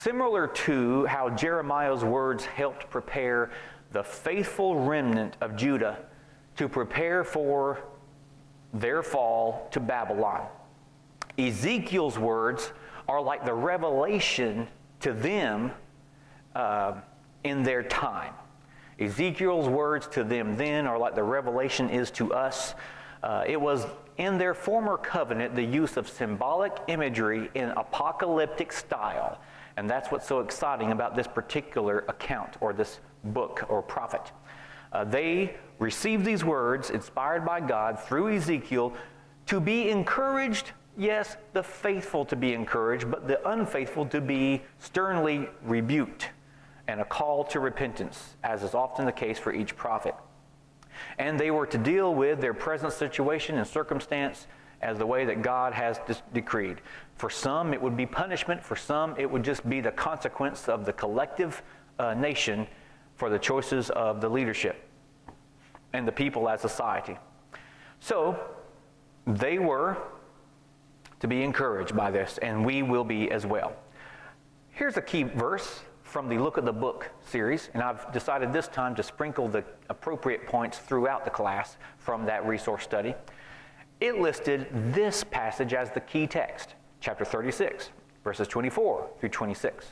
Similar to how Jeremiah's words helped prepare the faithful remnant of Judah to prepare for their fall to Babylon, Ezekiel's words are like the revelation to them in their time. Ezekiel's words to them then are like the revelation is to us. It was in their former covenant the use of symbolic imagery in apocalyptic style. And that's what's so exciting about this particular account or this book or prophet. They received these words inspired by God through Ezekiel to be encouraged. Yes, the faithful to be encouraged, but the unfaithful to be sternly rebuked, and a call to repentance, as is often the case for each prophet. And they were to deal with their present situation and circumstance as the way that God has decreed. For some, it would be punishment. For some, it would just be the consequence of the collective nation for the choices of the leadership and the people as society. So, they were to be encouraged by this, and we will be as well. Here's a key verse from the Look at the Book series, and I've decided this time to sprinkle the appropriate points throughout the class from that resource study. It listed this passage as the key text, chapter 36, verses 24 through 26.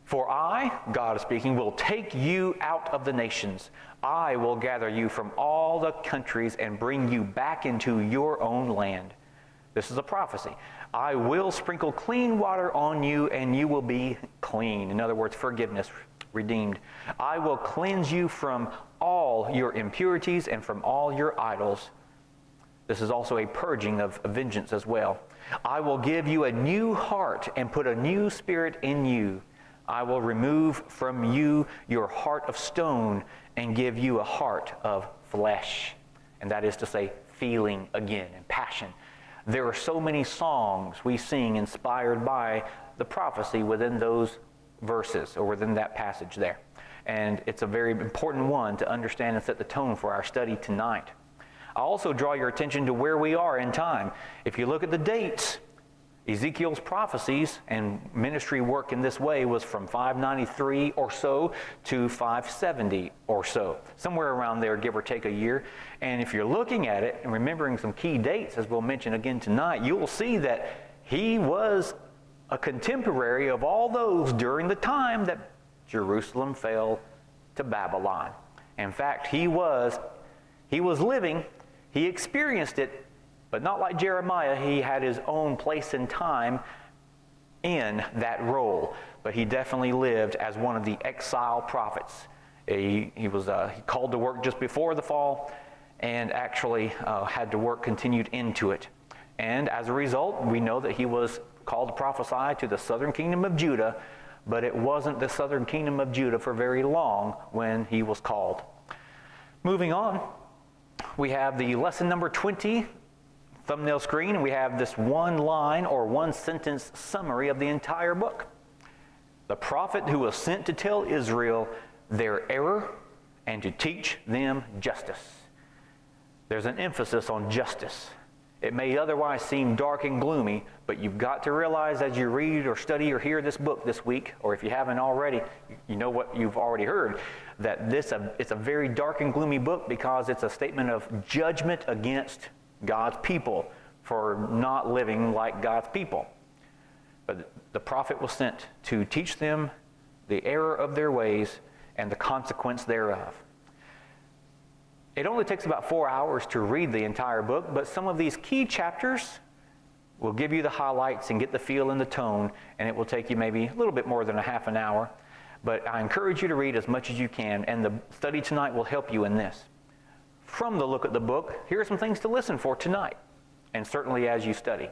For I, God is speaking, will take you out of the nations. I will gather you from all the countries and bring you back into your own land. This is a prophecy. I will sprinkle clean water on you, and you will be clean. In other words, forgiveness, redeemed. I will cleanse you from all your impurities and from all your idols. This is also a purging of vengeance as well. I will give you a new heart and put a new spirit in you. I will remove from you your heart of stone and give you a heart of flesh. And that is to say, feeling again and passion. There are so many songs we sing inspired by the prophecy within those verses or within that passage there. And it's a very important one to understand and set the tone for our study tonight. I also draw your attention to where we are in time. If you look at the dates, Ezekiel's prophecies and ministry work in this way was from 593 or so to 570 or so. Somewhere around there, give or take a year. And if you're looking at it and remembering some key dates, as we'll mention again tonight, you will see that he was a contemporary of all those during the time that Jerusalem fell to Babylon. In fact, he was living, he experienced it, but not like Jeremiah. He had his own place and time in that role. But he definitely lived as one of the exile prophets. He was called to work just before the fall, and actually had to work continued into it. And as a result, we know that he was called to prophesy to the southern kingdom of Judah, but it wasn't the southern kingdom of Judah for very long when he was called. Moving on, we have the lesson number 20 thumbnail screen, and we have this one line or one sentence summary of the entire book. The prophet who was sent to tell Israel their error and to teach them justice. There's an emphasis on justice. It may otherwise seem dark and gloomy, but you've got to realize as you read or study or hear this book this week, or if you haven't already, you know what you've already heard, that it's a very dark and gloomy book because it's a statement of judgment against God's people for not living like God's people. But the prophet was sent to teach them the error of their ways and the consequence thereof. It only takes about 4 hours to read the entire book, but some of these key chapters will give you the highlights and get the feel and the tone, and it will take you maybe a little bit more than a half an hour. But I encourage you to read as much as you can, and the study tonight will help you in this. From the Look at the Book, here are some things to listen for tonight, and certainly as you study.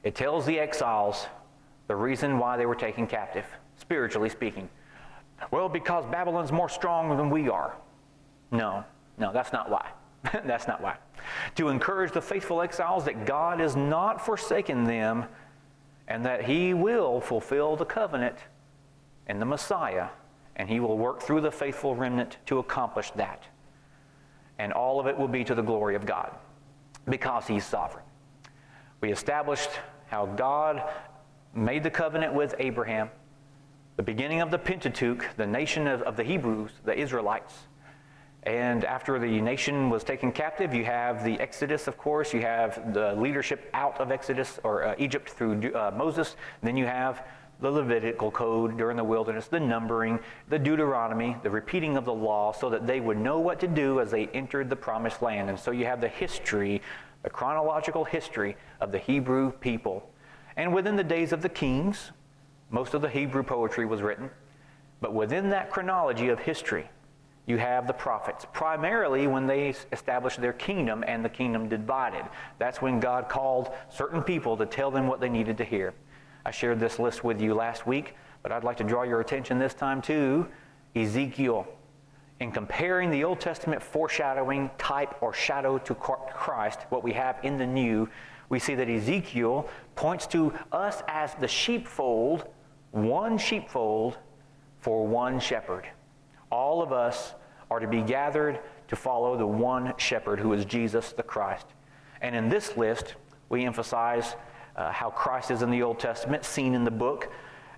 It tells the exiles the reason why they were taken captive, spiritually speaking. Well, because Babylon's more strong than we are. No, that's not why. That's not why. To encourage the faithful exiles that God has not forsaken them and that he will fulfill the covenant in the Messiah, and he will work through the faithful remnant to accomplish that. And all of it will be to the glory of God because he's sovereign. We established how God made the covenant with Abraham, the beginning of the Pentateuch, the nation of the Hebrews, the Israelites. And after the nation was taken captive, you have the Exodus, of course. You have the leadership out of Exodus or Egypt through Moses. Then you have the Levitical code during the wilderness, the numbering, the Deuteronomy, the repeating of the law, so that they would know what to do as they entered the promised land. And so you have the history, the chronological history of the Hebrew people. And within the days of the kings, most of the Hebrew poetry was written. But within that chronology of history, you have the prophets, primarily when they established their kingdom and the kingdom divided. That's when God called certain people to tell them what they needed to hear. I shared this list with you last week, but I'd like to draw your attention this time to Ezekiel. In comparing the Old Testament foreshadowing, type, or shadow to Christ, what we have in the New, we see that Ezekiel points to us as the sheepfold for one shepherd. All of us are to be gathered to follow the one shepherd who is Jesus the Christ. And in this list, we emphasize how Christ is in the Old Testament, seen in the book,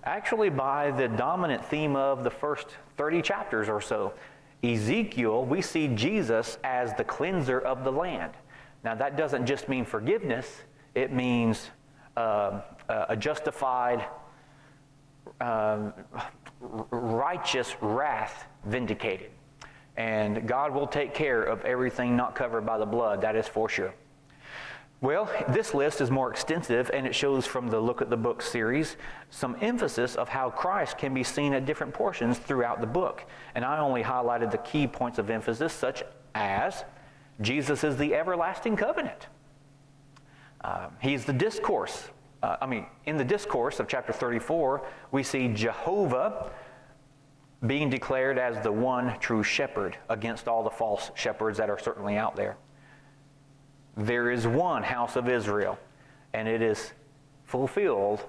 actually by the dominant theme of the first 30 chapters or so. Ezekiel, we see Jesus as the cleanser of the land. Now that doesn't just mean forgiveness, it means a justified, righteous wrath vindicated. And God will take care of everything not covered by the blood, that is for sure. Well, this list is more extensive, and it shows from the Look at the Book series some emphasis of how Christ can be seen at different portions throughout the book. And I only highlighted the key points of emphasis, such as Jesus is the everlasting covenant. He's the discourse. In the discourse of chapter 34, we see Jehovah being declared as the one true shepherd against all the false shepherds that are certainly out there. There is one house of Israel, and it is fulfilled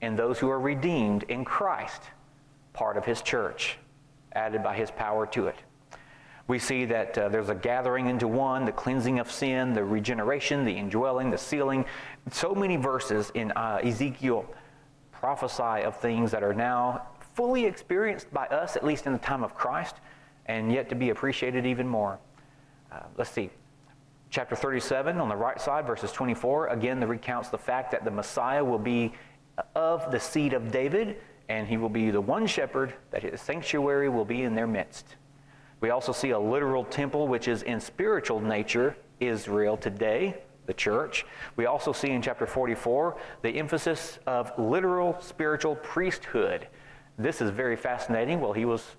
in those who are redeemed in Christ, part of his church, added by his power to it. We see that there's a gathering into one, the cleansing of sin, the regeneration, the indwelling, the sealing. So many verses in Ezekiel prophesy of things that are now fully experienced by us, at least in the time of Christ, and yet to be appreciated even more. Let's see. Chapter 37 on the right side, verses 24, again recounts the fact that the Messiah will be of the seed of David, and he will be the one shepherd, that his sanctuary will be in their midst. We also see a literal temple, which is in spiritual nature Israel today, the church. We also see in chapter 44 the emphasis of literal spiritual priesthood. This is very fascinating. Well, he was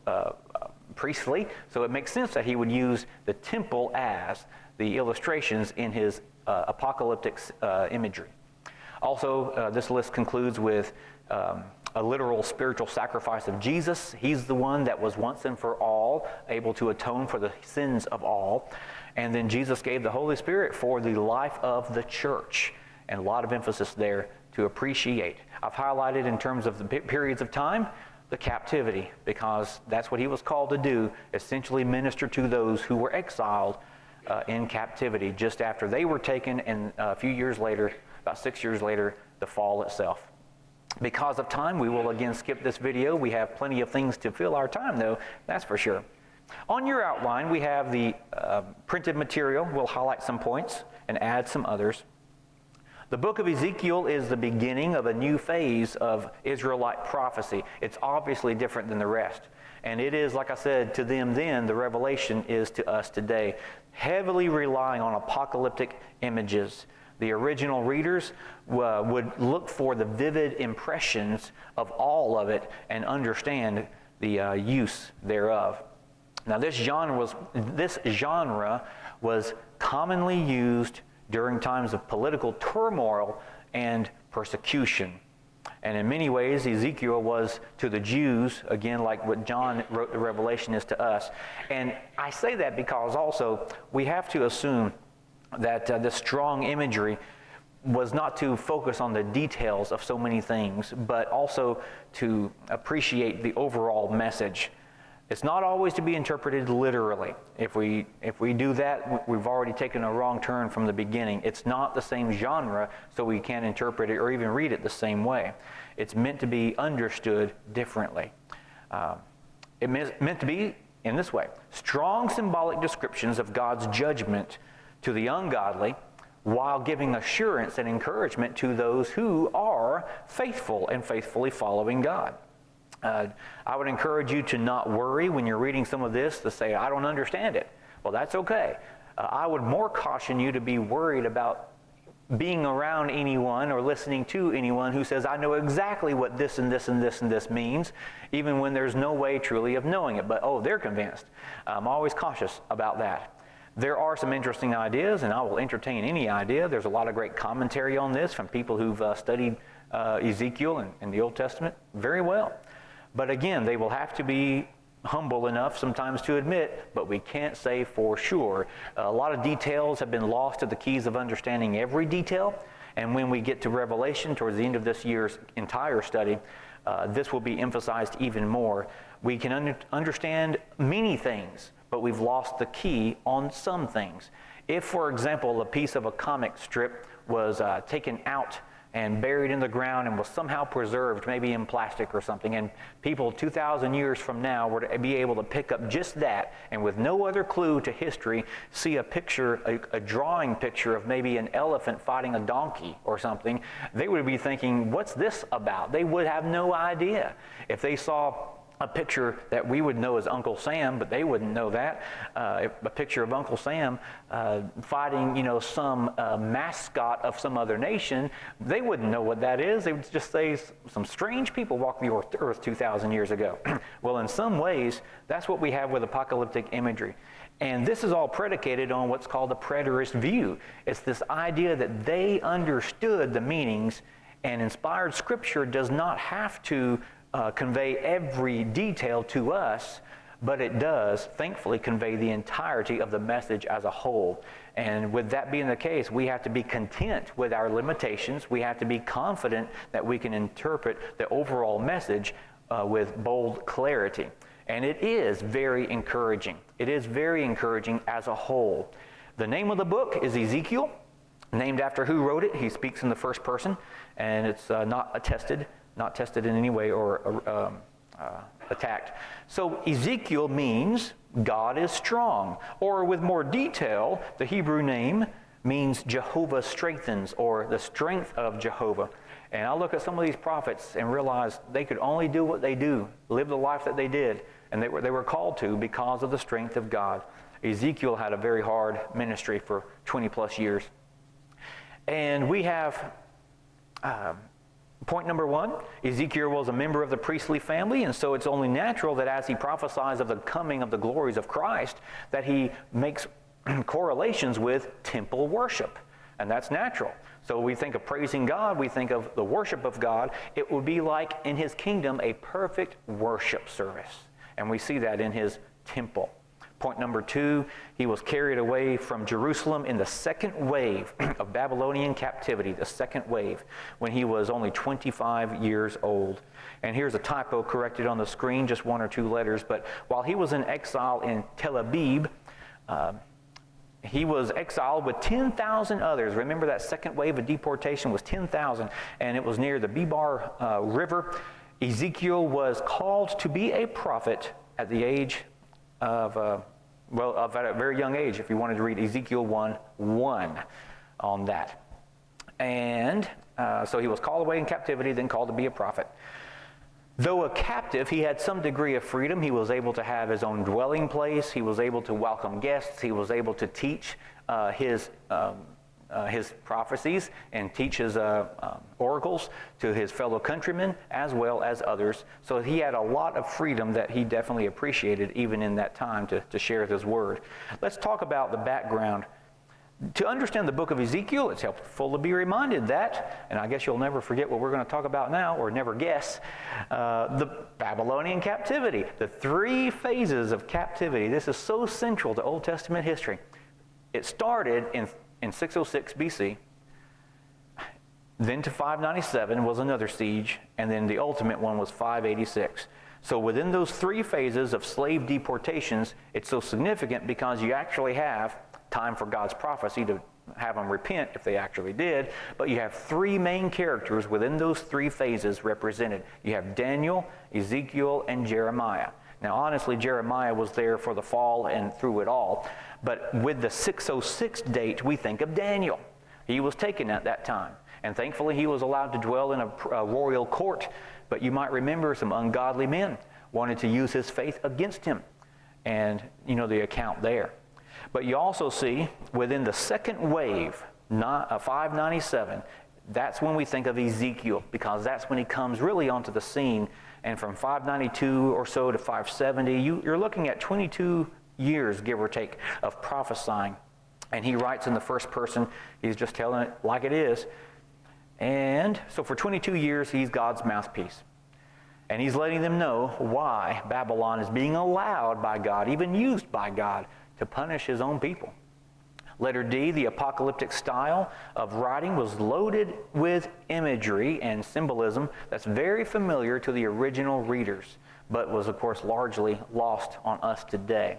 priestly, so it makes sense that he would use the temple as the illustrations in his apocalyptic imagery. Also, this list concludes with a literal spiritual sacrifice of Jesus. He's the one that was once and for all able to atone for the sins of all. And then Jesus gave the Holy Spirit for the life of the church. And a lot of emphasis there to appreciate. I've highlighted in terms of the periods of time, the captivity, because that's what he was called to do, essentially minister to those who were exiled in captivity just after they were taken, and a few years later, about 6 years later, the fall itself. Because of time, we will again skip this video. We have plenty of things to fill our time, though, that's for sure. On your outline, we have the printed material. We'll highlight some points and add some others. The book of Ezekiel is the beginning of a new phase of Israelite prophecy. It's obviously different than the rest. And it is, like I said, to them then, the revelation is to us today, heavily relying on apocalyptic images. The original readers would look for the vivid impressions of all of it and understand the use thereof. Now, this genre was commonly used during times of political turmoil and persecution. And in many ways, Ezekiel was to the Jews, again, like what John wrote the Revelation is to us. And I say that because also we have to assume that this strong imagery was not to focus on the details of so many things, but also to appreciate the overall message. It's not always to be interpreted literally. If we do that, we've already taken a wrong turn from the beginning. It's not the same genre, so we can't interpret it or even read it the same way. It's meant to be understood differently. It's meant to be in this way: strong symbolic descriptions of God's judgment to the ungodly, while giving assurance and encouragement to those who are faithful and faithfully following God. I would encourage you to not worry when you're reading some of this to say, I don't understand it. Well, that's okay. I would more caution you to be worried about being around anyone or listening to anyone who says, I know exactly what this and this and this and this means, even when there's no way truly of knowing it. But, oh, they're convinced. I'm always cautious about that. There are some interesting ideas, and I will entertain any idea. There's a lot of great commentary on this from people who've studied Ezekiel and the Old Testament very well. But again, they will have to be humble enough sometimes to admit, but we can't say for sure. A lot of details have been lost to the keys of understanding every detail, and when we get to Revelation towards the end of this year's entire study, this will be emphasized even more. We can understand many things, but we've lost the key on some things. If, for example, a piece of a comic strip was taken out and buried in the ground and was somehow preserved, maybe in plastic or something, and people 2,000 years from now were to be able to pick up just that, and with no other clue to history, see a picture, a drawing picture of maybe an elephant fighting a donkey or something, they would be thinking, what's this about? They would have no idea. If they saw a picture that we would know as Uncle Sam, but they wouldn't know that. A picture of Uncle Sam fighting, some mascot of some other nation, they wouldn't know what that is. They would just say some strange people walked the earth 2,000 years ago. Well, in some ways, that's what we have with apocalyptic imagery. And this is all predicated on what's called the preterist view. It's this idea that they understood the meanings, and inspired Scripture does not have to convey every detail to us, but it does, thankfully, convey the entirety of the message as a whole. And with that being the case, we have to be content with our limitations. We have to be confident that we can interpret the overall message with bold clarity. And it is very encouraging. It is very encouraging as a whole. The name of the book is Ezekiel, named after who wrote it. He speaks in the first person, and it's not tested in any way or attacked. So Ezekiel means God is strong, or with more detail, the Hebrew name means Jehovah strengthens, or the strength of Jehovah. And I look at some of these prophets and realize they could only do what they do, live the life that they did, and they were called to because of the strength of God. Ezekiel had a very hard ministry for 20 plus years. And we have point number one, Ezekiel was a member of the priestly family, and so it's only natural that as he prophesies of the coming of the glories of Christ, that he makes correlations with temple worship. And that's natural. So we think of praising God, we think of the worship of God. It would be like in his kingdom a perfect worship service. And we see that in his temple. Point number two, he was carried away from Jerusalem in the second wave of Babylonian captivity, the second wave, when he was only 25 years old. And here's a typo corrected on the screen, just one or two letters. But while he was in exile in Tel Aviv, he was exiled with 10,000 others. Remember, that second wave of deportation was 10,000, and it was near the Bibar River. Ezekiel was called to be a prophet at the age of at a very young age, if you wanted to read Ezekiel 1:1 on that. And so he was called away in captivity, then called to be a prophet. Though a captive, he had some degree of freedom. He was able to have his own dwelling place. He was able to welcome guests. He was able to teach his prophecies and teach his oracles to his fellow countrymen as well as others. So he had a lot of freedom that he definitely appreciated even in that time to share his word. Let's talk about the background. To understand the book of Ezekiel, it's helpful to be reminded that, and I guess you'll never forget what we're going to talk about now, or never guess, the Babylonian captivity, the three phases of captivity. This is so central to Old Testament history. It started in 606 BC, then to 597 was another siege, and then the ultimate one was 586. So within those three phases of slave deportations, it's so significant because you actually have time for God's prophecy have them repent if they actually did, but you have three main characters within those three phases represented. You have Daniel, Ezekiel, and Jeremiah. Now, honestly, Jeremiah was there for the fall and through it all, but with the 606 date, we think of Daniel. He was taken at that time, and thankfully he was allowed to dwell in a royal court, but you might remember some ungodly men wanted to use his faith against him, and you know the account there. But you also see within the second wave, 597, that's when we think of Ezekiel, because that's when he comes really onto the scene. And from 592 or so to 570, you're looking at 22 years, give or take, of prophesying. And he writes in the first person. He's just telling it like it is. And so for 22 years, he's God's mouthpiece. And he's letting them know why Babylon is being allowed by God, even used by God, to punish his own people. Letter D, the apocalyptic style of writing was loaded with imagery and symbolism that's very familiar to the original readers, but was, of course, largely lost on us today.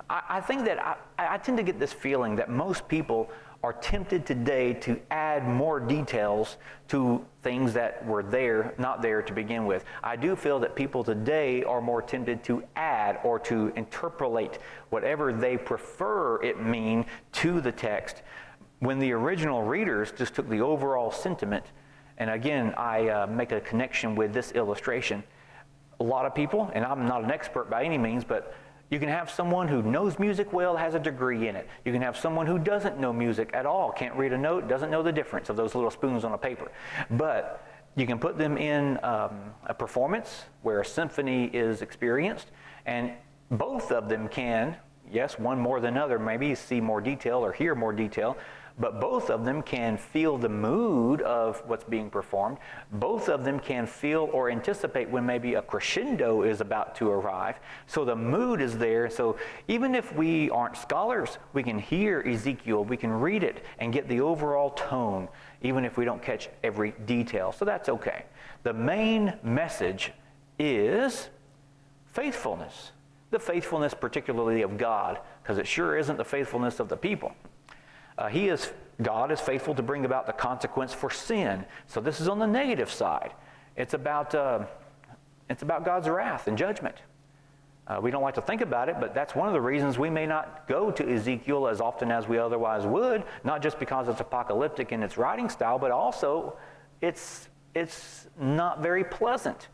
I think that I tend to get this feeling that most people are tempted today to add more details to things that were not there to begin with. I do feel that people today are more tempted to add or to interpolate whatever they prefer it mean to the text, when the original readers just took the overall sentiment. And again, I make a connection with this illustration. A lot of people, and I'm not an expert by any means, but you can have someone who knows music well, has a degree in it. You can have someone who doesn't know music at all, can't read a note, doesn't know the difference of those little spoons on a paper. But you can put them in a performance where a symphony is experienced, and both of them can, yes, one more than another, maybe see more detail or hear more detail, but both of them can feel the mood of what's being performed. Both of them can feel or anticipate when maybe a crescendo is about to arrive. So the mood is there. So even if we aren't scholars, we can hear Ezekiel, we can read it and get the overall tone, even if we don't catch every detail. So that's okay. The main message is faithfulness. The faithfulness particularly of God, because it sure isn't the faithfulness of the people. God is faithful to bring about the consequence for sin. So this is on the negative side. It's about God's wrath and judgment. We don't like to think about it, but that's one of the reasons we may not go to Ezekiel as often as we otherwise would, not just because it's apocalyptic in its writing style, but also it's not very pleasant.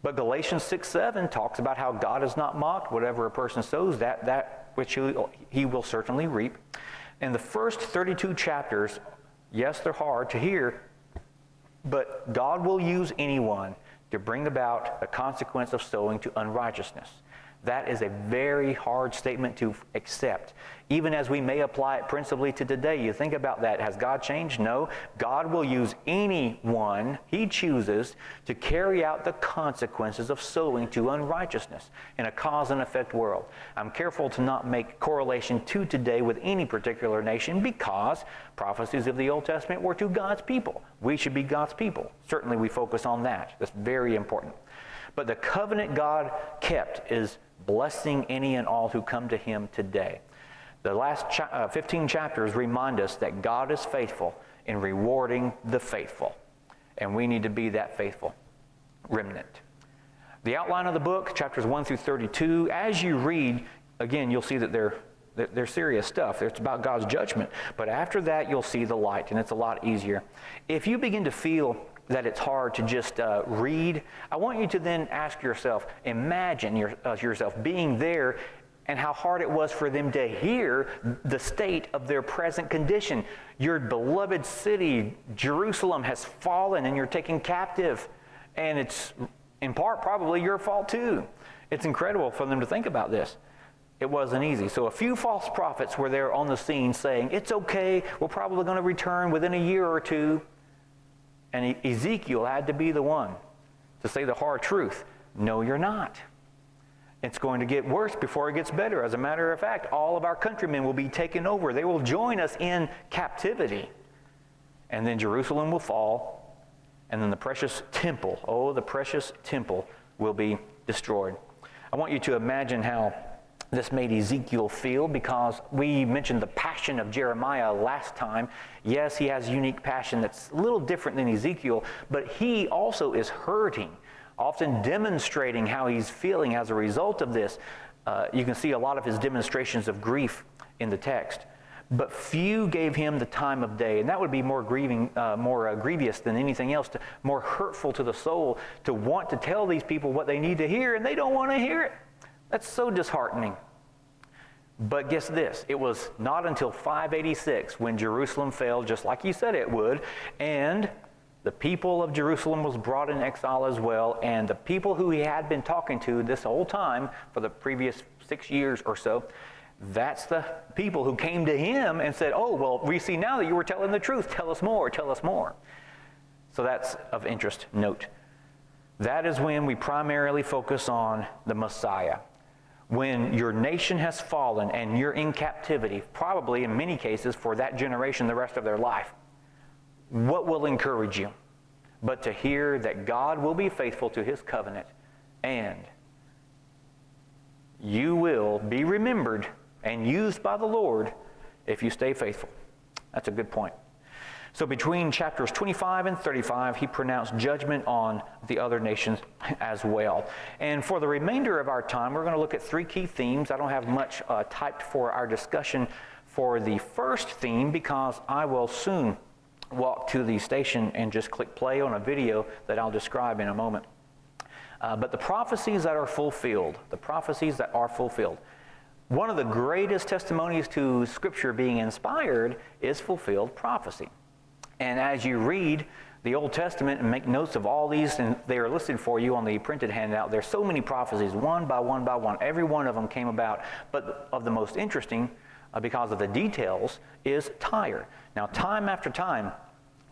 But Galatians 6:7 talks about how God is not mocked. Whatever a person sows, that which he will certainly reap. In the first 32 chapters, yes, they're hard to hear, but God will use anyone to bring about the consequence of sowing to unrighteousness. That is a very hard statement to accept, even as we may apply it principally to today. You think about that. Has God changed? No. God will use anyone he chooses to carry out the consequences of sowing to unrighteousness in a cause and effect world. I'm careful to not make correlation to today with any particular nation, because prophecies of the Old Testament were to God's people. We should be God's people. Certainly we focus on that. That's very important. But the covenant God kept is blessing any and all who come to him today. The last 15 chapters remind us that God is faithful in rewarding the faithful, and we need to be that faithful remnant. The outline of the book, chapters 1 through 32, as you read, again, you'll see that they're serious stuff. It's about God's judgment. But after that, you'll see the light, and it's a lot easier. If you begin to feel that it's hard to just read, I want you to then ask yourself, imagine yourself being there and how hard it was for them to hear the state of their present condition. Your beloved city, Jerusalem, has fallen and you're taken captive. And it's in part probably your fault too. It's incredible for them to think about this. It wasn't easy. So a few false prophets were there on the scene saying, it's okay, we're probably going to return within a year or two. And Ezekiel had to be the one to say the hard truth. No, you're not. It's going to get worse before it gets better. As a matter of fact, all of our countrymen will be taken over. They will join us in captivity. And then Jerusalem will fall. And then the precious temple, the precious temple will be destroyed. I want you to imagine how this made Ezekiel feel, because we mentioned the passion of Jeremiah last time. Yes, he has a unique passion that's a little different than Ezekiel, but he also is hurting, often demonstrating how he's feeling as a result of this. You can see a lot of his demonstrations of grief in the text. But few gave him the time of day, and that would be more grievous than anything else, more hurtful to the soul, to want to tell these people what they need to hear, and they don't want to hear it. That's so disheartening. But guess this, it was not until 586 when Jerusalem fell, just like he said it would, and the people of Jerusalem was brought in exile as well, and the people who he had been talking to this whole time for the previous 6 years or so, that's the people who came to him and said, oh, well, we see now that you were telling the truth. Tell us more, tell us more. So that's of interest. Note, that is when we primarily focus on the Messiah. When your nation has fallen and you're in captivity, probably in many cases for that generation the rest of their life, what will encourage you but to hear that God will be faithful to his covenant, and you will be remembered and used by the Lord if you stay faithful. That's a good point. So between chapters 25 and 35, he pronounced judgment on the other nations as well. And for the remainder of our time, we're going to look at 3 key themes. I don't have much typed for our discussion for the first theme, because I will soon walk to the station and just click play on a video that I'll describe in a moment. But the prophecies that are fulfilled, one of the greatest testimonies to Scripture being inspired is fulfilled prophecy. And as you read the Old Testament and make notes of all these, and they are listed for you on the printed handout, there's so many prophecies, one by one by one. Every one of them came about. But of the most interesting, because of the details, is Tyre. Now, time after time,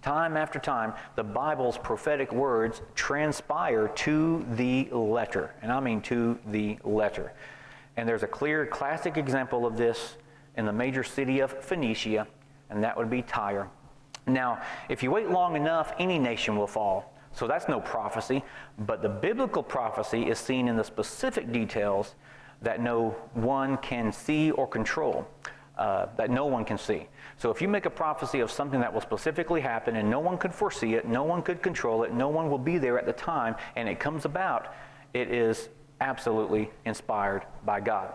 the Bible's prophetic words transpire to the letter. And I mean to the letter. And there's a clear classic example of this in the major city of Phoenicia, and that would be Tyre. Now, if you wait long enough, any nation will fall. So that's no prophecy, but the biblical prophecy is seen in the specific details that no one can see or control, that no one can see. So if you make a prophecy of something that will specifically happen and no one could foresee it, no one could control it, no one will be there at the time, and it comes about, it is absolutely inspired by God.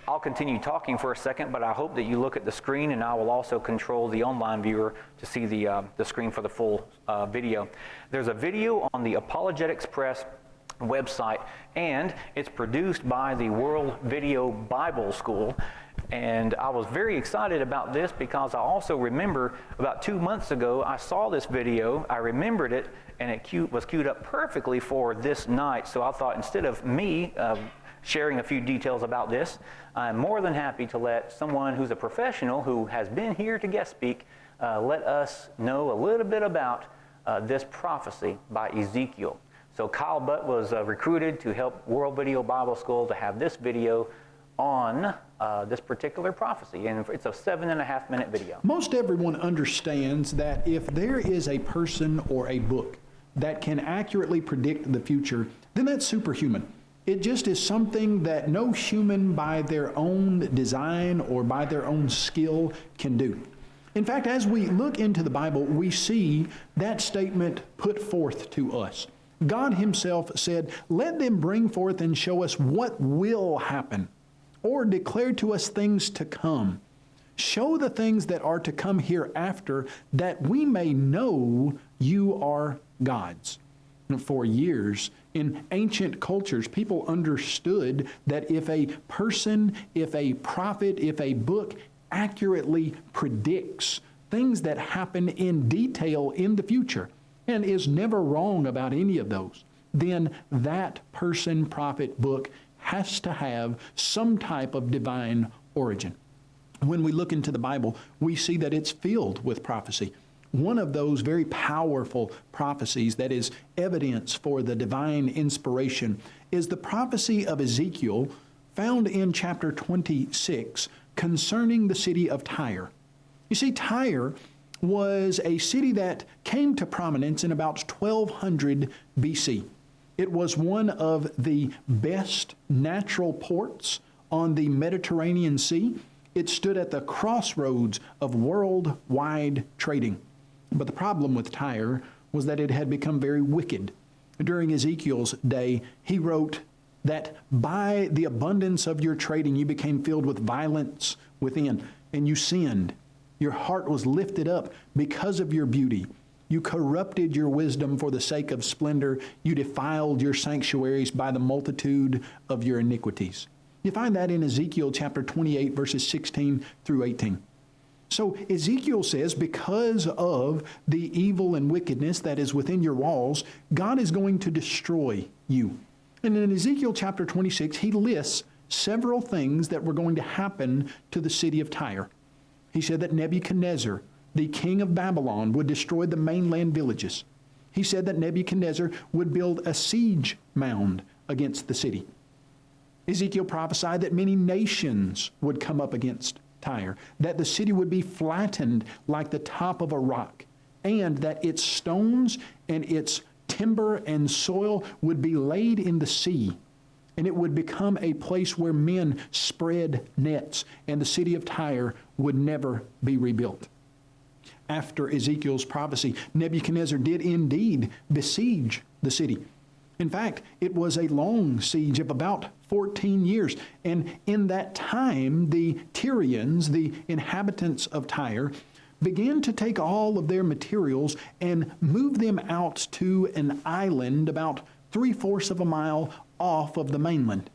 I'll continue talking for a second, but I hope that you look at the screen, and I will also control the online viewer to see the screen for the full video. There's a video on the Apologetics Press website, and it's produced by the World Video Bible School. And I was very excited about this because I also remember about 2 months ago, I saw this video, I remembered it, and it was queued up perfectly for this night. So I thought, instead of me sharing a few details about this, I'm more than happy to let someone who's a professional who has been here to guest speak let us know a little bit about this prophecy by Ezekiel. So Kyle Butt was recruited to help World Video Bible School to have this video on this particular prophecy, and it's a 7.5 minute video. Most everyone understands that if there is a person or a book that can accurately predict the future, then that's superhuman. It just is something that no human by their own design or by their own skill can do. In fact, as we look into the Bible, we see that statement put forth to us. God himself said, "Let them bring forth and show us what will happen, or declare to us things to come. Show the things that are to come hereafter, that we may know you are gods." For years, in ancient cultures, people understood that if a person, if a prophet, if a book accurately predicts things that happen in detail in the future, and is never wrong about any of those, then that person, prophet, book has to have some type of divine origin. When we look into the Bible, we see that it's filled with prophecy. One of those very powerful prophecies that is evidence for the divine inspiration is the prophecy of Ezekiel found in chapter 26 concerning the city of Tyre. You see, Tyre was a city that came to prominence in about 1200 BC. It was one of the best natural ports on the Mediterranean Sea. It stood at the crossroads of worldwide trading. But the problem with Tyre was that it had become very wicked. During Ezekiel's day, he wrote that by the abundance of your trading, you became filled with violence within, and you sinned. Your heart was lifted up because of your beauty. You corrupted your wisdom for the sake of splendor. You defiled your sanctuaries by the multitude of your iniquities. You find that in Ezekiel chapter 28, verses 16 through 18. So Ezekiel says, because of the evil and wickedness that is within your walls, God is going to destroy you. And in Ezekiel chapter 26, he lists several things that were going to happen to the city of Tyre. He said that Nebuchadnezzar, the king of Babylon, would destroy the mainland villages. He said that Nebuchadnezzar would build a siege mound against the city. Ezekiel prophesied that many nations would come up against Tyre, that the city would be flattened like the top of a rock, and that its stones and its timber and soil would be laid in the sea, and it would become a place where men spread nets, and the city of Tyre would never be rebuilt. After Ezekiel's prophecy, Nebuchadnezzar did indeed besiege the city. In fact, it was a long siege of about 14 years. And in that time, the Tyrians, the inhabitants of Tyre, began to take all of their materials and move them out to an island about 3/4 of a mile off of the mainland.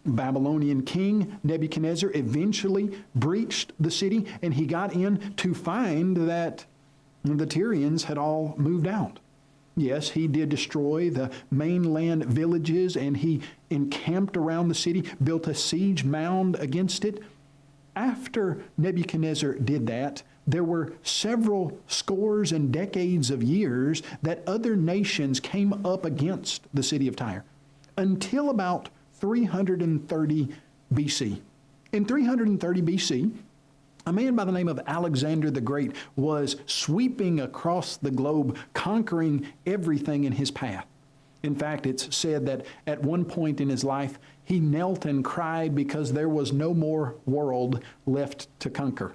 Babylonian king Nebuchadnezzar eventually breached the city, and he got in to find that the Tyrians had all moved out. Yes, he did destroy the mainland villages, and he encamped around the city, built a siege mound against it. After Nebuchadnezzar did that, there were several scores and decades of years that other nations came up against the city of Tyre, until about 330 BC. In 330 BC, a man by the name of Alexander the Great was sweeping across the globe, conquering everything in his path. In fact, it's said that at one point in his life, he knelt and cried because there was no more world left to conquer.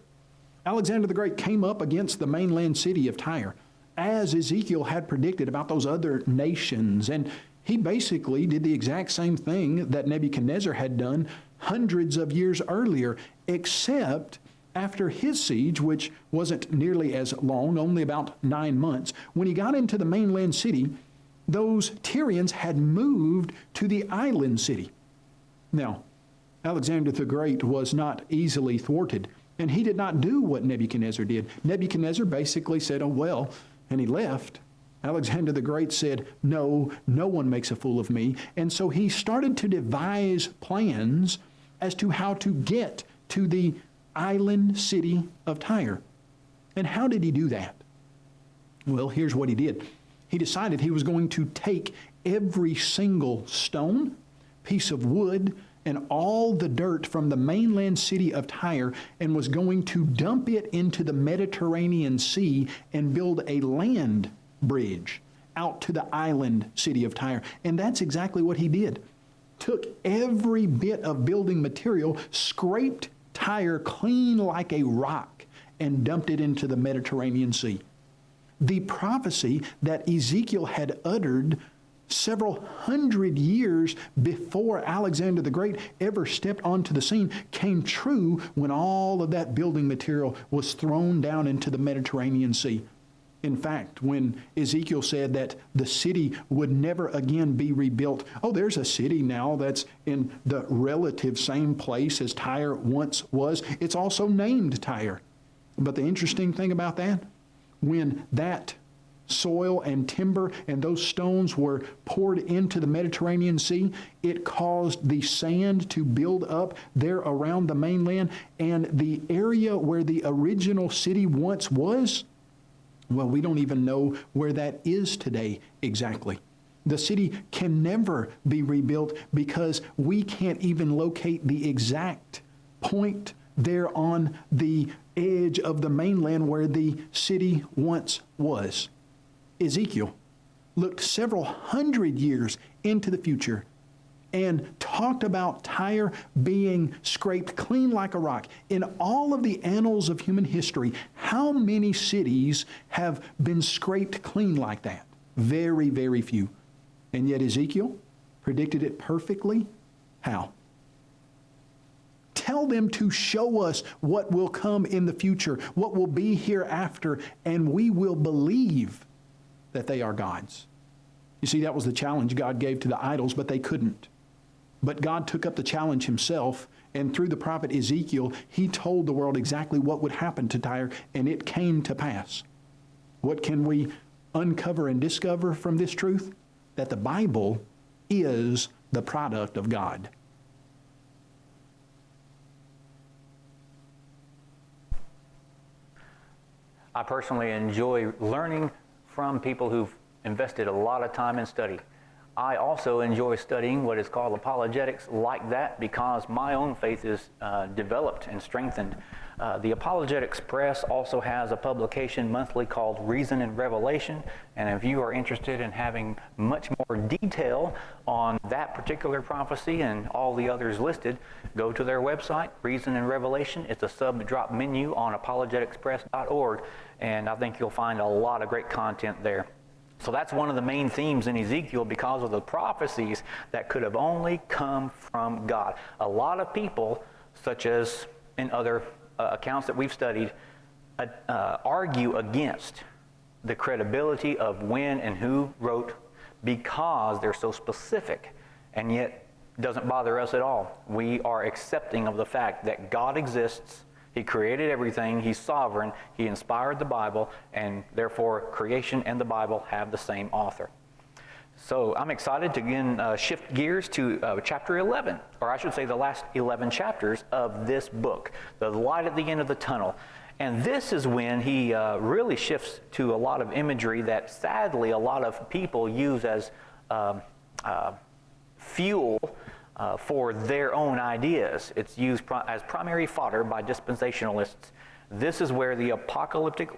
Alexander the Great came up against the mainland city of Tyre, as Ezekiel had predicted about those other nations, and he basically did the exact same thing that Nebuchadnezzar had done hundreds of years earlier, except after his siege, which wasn't nearly as long, only about 9 months, when he got into the mainland city, those Tyrians had moved to the island city. Now, Alexander the Great was not easily thwarted, and he did not do what Nebuchadnezzar did. Nebuchadnezzar basically said, "Oh, well," and he left. Alexander the Great said, no one makes a fool of me. And so he started to devise plans as to how to get to the island city of Tyre. And how did he do that? Well, here's what he did. He decided he was going to take every single stone, piece of wood, and all the dirt from the mainland city of Tyre, and was going to dump it into the Mediterranean Sea and build a land bridge out to the island city of Tyre. And that's exactly what he did. Took every bit of building material, scraped Tyre clean like a rock, and dumped it into the Mediterranean Sea. The prophecy that Ezekiel had uttered several hundred years before Alexander the Great ever stepped onto the scene came true when all of that building material was thrown down into the Mediterranean Sea. In fact, when Ezekiel said that the city would never again be rebuilt, there's a city now that's in the relative same place as Tyre once was. It's also named Tyre. But the interesting thing about that, when that soil and timber and those stones were poured into the Mediterranean Sea, it caused the sand to build up there around the mainland, and the area where the original city once was, well, we don't even know where that is today exactly. The city can never be rebuilt because we can't even locate the exact point there on the edge of the mainland where the city once was. Ezekiel looked several hundred years into the future, and talked about Tyre being scraped clean like a rock. In all of the annals of human history, how many cities have been scraped clean like that? Very, very few. And yet Ezekiel predicted it perfectly. How? Tell them to show us what will come in the future, what will be hereafter, and we will believe that they are gods. You see, that was the challenge God gave to the idols, but they couldn't. But God took up the challenge himself, and through the prophet Ezekiel, he told the world exactly what would happen to Tyre, and it came to pass. What can we uncover and discover from this truth? That the Bible is the product of God. I personally enjoy learning from people who've invested a lot of time in study. I also enjoy studying what is called apologetics like that because my own faith is developed and strengthened. The Apologetics Press also has a publication monthly called Reason and Revelation, and if you are interested in having much more detail on that particular prophecy and all the others listed, go to their website, Reason and Revelation. It's a sub-drop menu on apologeticspress.org, and I think you'll find a lot of great content there. So that's one of the main themes in Ezekiel because of the prophecies that could have only come from God. A lot of people, such as in other accounts that we've studied, argue against the credibility of when and who wrote because they're so specific, and yet it doesn't bother us at all. We are accepting of the fact that God exists. He created everything. He's sovereign. He inspired the Bible, and therefore creation and the Bible have the same author. So I'm excited to again shift gears to chapter 11, or I should say the last 11 chapters of this book, the light at the end of the tunnel. And this is when he really shifts to a lot of imagery that sadly a lot of people use as fuel for their own ideas. It's used as primary fodder by dispensationalists. This is where the apocalyptic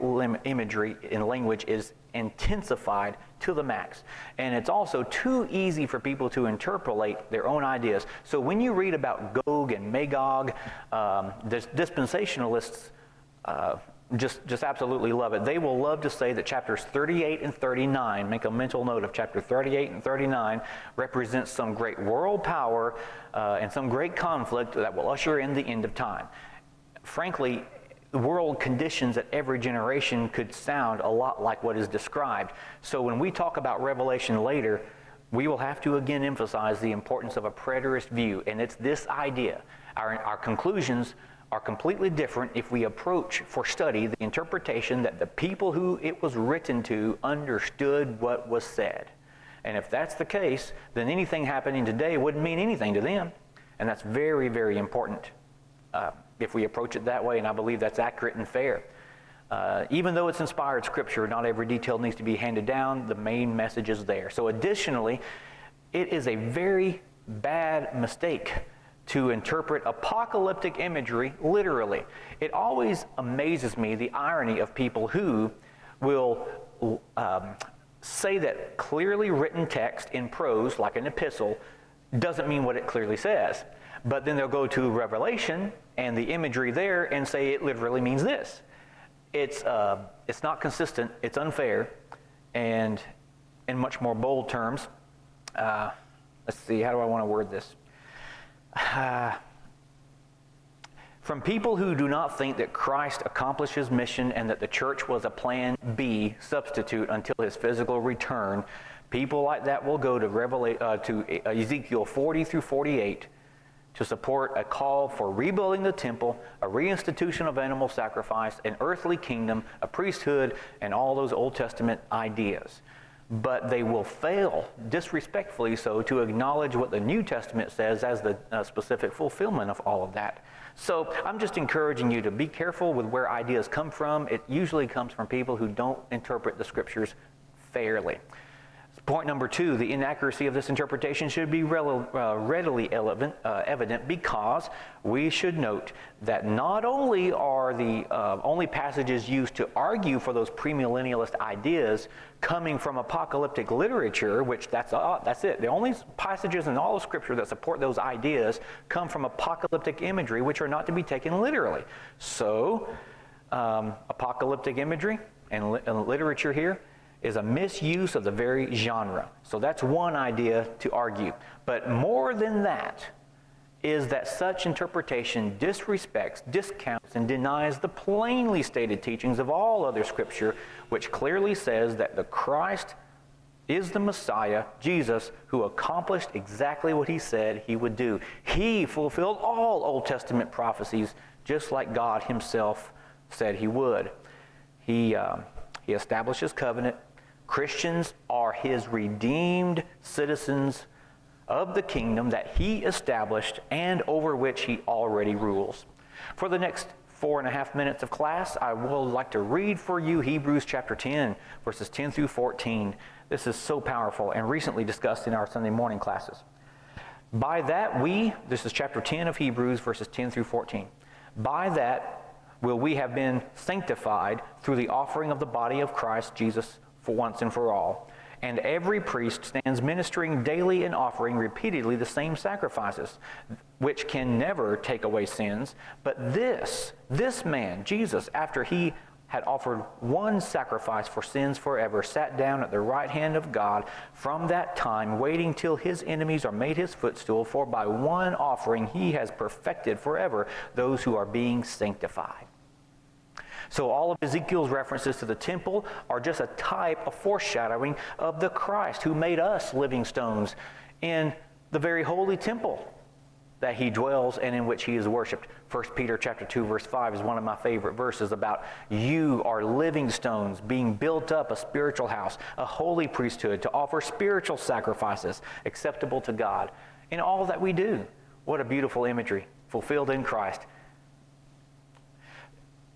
imagery in language is intensified to the max. And it's also too easy for people to interpolate their own ideas. So when you read about Gog and Magog, dispensationalists just absolutely love it. They will love to say that chapters 38 and 39, make a mental note of chapter 38 and 39, represents some great world power and some great conflict that will usher in the end of time. Frankly, the world conditions at every generation could sound a lot like what is described. So when we talk about Revelation later, we will have to again emphasize the importance of a preterist view, and it's this idea. Our conclusions are completely different if we approach for study the interpretation that the people who it was written to understood what was said. And if that's the case, then anything happening today wouldn't mean anything to them. And that's very, very important if we approach it that way, and I believe that's accurate and fair. Even though it's inspired scripture, not every detail needs to be handed down. The main message is there. So additionally, it is a very bad mistake to interpret apocalyptic imagery literally. It always amazes me the irony of people who will say that clearly written text in prose, like an epistle, doesn't mean what it clearly says. But then they'll go to Revelation and the imagery there and say it literally means this. It's not consistent, it's unfair, and in much more bold terms, let's see, how do I want to word this? From people who do not think that Christ accomplished his mission and that the church was a plan B substitute until his physical return, people like that will go to Ezekiel 40 through 48 to support a call for rebuilding the temple, a reinstitution of animal sacrifice, an earthly kingdom, a priesthood, and all those Old Testament ideas. But they will fail, disrespectfully so, to acknowledge what the New Testament says as the specific fulfillment of all of that. So I'm just encouraging you to be careful with where ideas come from. It usually comes from people who don't interpret the scriptures fairly. Point number 2, the inaccuracy of this interpretation should be readily evident because we should note that not only are the only passages used to argue for those premillennialist ideas coming from apocalyptic literature, which that's it. The only passages in all of Scripture that support those ideas come from apocalyptic imagery, which are not to be taken literally. So, apocalyptic imagery and literature here is a misuse of the very genre. So that's one idea to argue. But more than that is that such interpretation disrespects, discounts, and denies the plainly stated teachings of all other Scripture, which clearly says that the Christ is the Messiah, Jesus, who accomplished exactly what he said he would do. He fulfilled all Old Testament prophecies just like God himself said he would. He established his covenant. Christians are his redeemed citizens of the kingdom that he established and over which he already rules. For the next 4.5 minutes of class, I will like to read for you Hebrews chapter 10, verses 10 through 14. This is so powerful and recently discussed in our Sunday morning classes. By that this is chapter 10 of Hebrews, verses 10 through 14. By that will we have been sanctified through the offering of the body of Christ Jesus for once and for all. And every priest stands ministering daily and offering repeatedly the same sacrifices, which can never take away sins. But this man, Jesus, after he had offered one sacrifice for sins forever, sat down at the right hand of God from that time, waiting till his enemies are made his footstool. For by one offering he has perfected forever those who are being sanctified. So all of Ezekiel's references to the temple are just a type, a foreshadowing of the Christ who made us living stones in the very holy temple that he dwells and in which he is worshipped. 1 Peter chapter 2, verse 5 is one of my favorite verses about you are living stones being built up a spiritual house, a holy priesthood to offer spiritual sacrifices acceptable to God in all that we do. What a beautiful imagery fulfilled in Christ.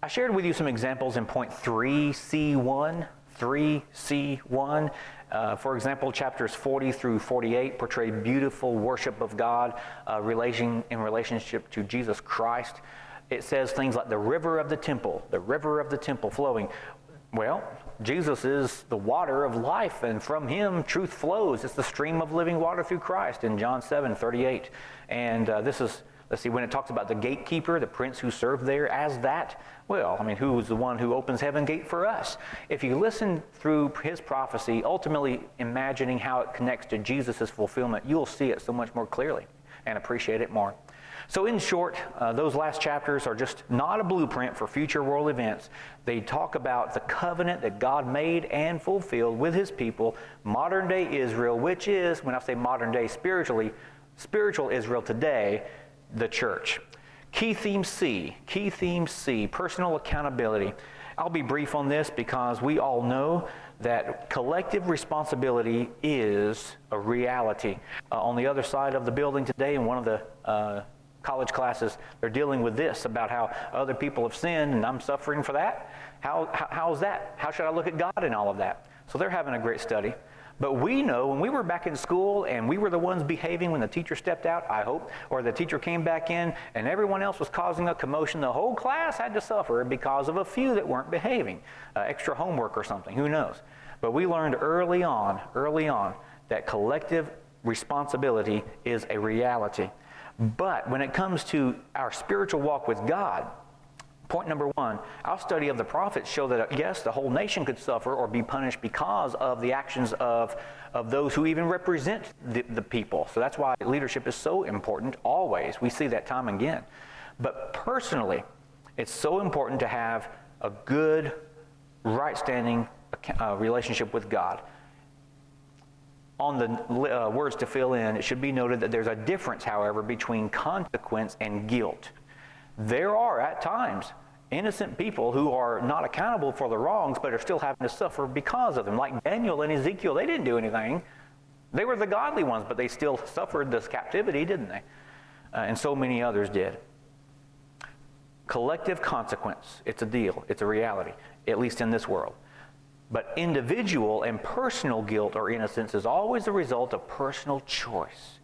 I shared with you some examples in point 3C1. For example, chapters 40 through 48 portray beautiful worship of God in relationship to Jesus Christ. It says things like the river of the temple flowing. Well, Jesus is the water of life, and from him truth flows. It's the stream of living water through Christ in John 7:38. And when it talks about the gatekeeper, the prince who served there as that, well, who is the one who opens heaven gate for us? If you listen through his prophecy, ultimately imagining how it connects to Jesus' fulfillment, you'll see it so much more clearly and appreciate it more. So in short, those last chapters are just not a blueprint for future world events. They talk about the covenant that God made and fulfilled with his people, modern day Israel, which is, when I say modern day spiritual Israel today, the church. Key theme C, personal accountability. I'll be brief on this because we all know that collective responsibility is a reality. On the other side of the building today, in one of the college classes, they're dealing with this about how other people have sinned and I'm suffering for that. How's that? How should I look at God in all of that? So they're having a great study. But we know when we were back in school and we were the ones behaving when the teacher stepped out, I hope, or the teacher came back in and everyone else was causing a commotion, the whole class had to suffer because of a few that weren't behaving, extra homework or something, who knows. But we learned early on, that collective responsibility is a reality. But when it comes to our spiritual walk with God, point number 1, our study of the prophets show that, yes, the whole nation could suffer or be punished because of the actions of those who even represent the people. So that's why leadership is so important always. We see that time and again. But personally, it's so important to have a good, right-standing relationship with God. On the words to fill in, it should be noted that there's a difference, however, between consequence and guilt. There are, at times, innocent people who are not accountable for the wrongs but are still having to suffer because of them. Like Daniel and Ezekiel, they didn't do anything. They were the godly ones, but they still suffered this captivity, didn't they? And so many others did. Collective consequence, it's a deal, it's a reality, at least in this world. But individual and personal guilt or innocence is always the result of personal choice.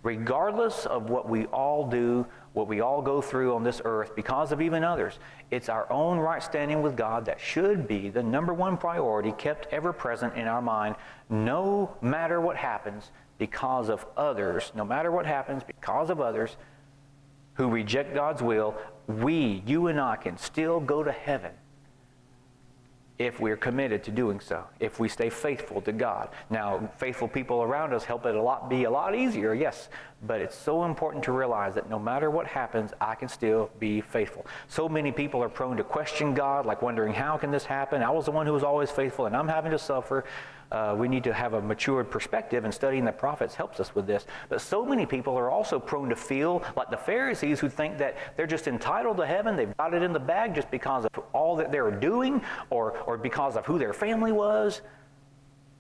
Regardless of what we all do, what we all go through on this earth because of even others, it's our own right standing with God that should be the number one priority, kept ever present in our mind, no matter what happens because of others. No matter what happens because of others who reject God's will, you and I can still go to heaven if we're committed to doing so, if we stay faithful to God. Now, faithful people around us help it be a lot easier, yes, but it's so important to realize that no matter what happens, I can still be faithful. So many people are prone to question God, like wondering, how can this happen? I was the one who was always faithful, and I'm having to suffer. We need to have a matured perspective, and studying the prophets helps us with this. But so many people are also prone to feel like the Pharisees, who think that they're just entitled to heaven. They've got it in the bag just because of all that they're doing or because of who their family was.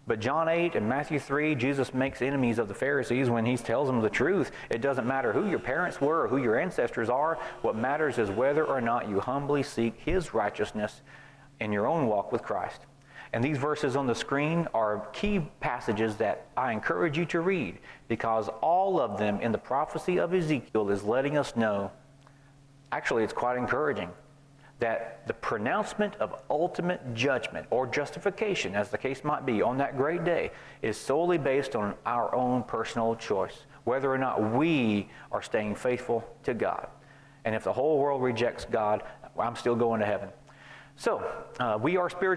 But John 8 and Matthew 3, Jesus makes enemies of the Pharisees when he tells them the truth. It doesn't matter who your parents were or who your ancestors are. What matters is whether or not you humbly seek his righteousness in your own walk with Christ. And these verses on the screen are key passages that I encourage you to read, because all of them in the prophecy of Ezekiel is letting us know, actually it's quite encouraging, that the pronouncement of ultimate judgment or justification, as the case might be, on that great day is solely based on our own personal choice, whether or not we are staying faithful to God. And if the whole world rejects God, I'm still going to heaven. So, we are spiritual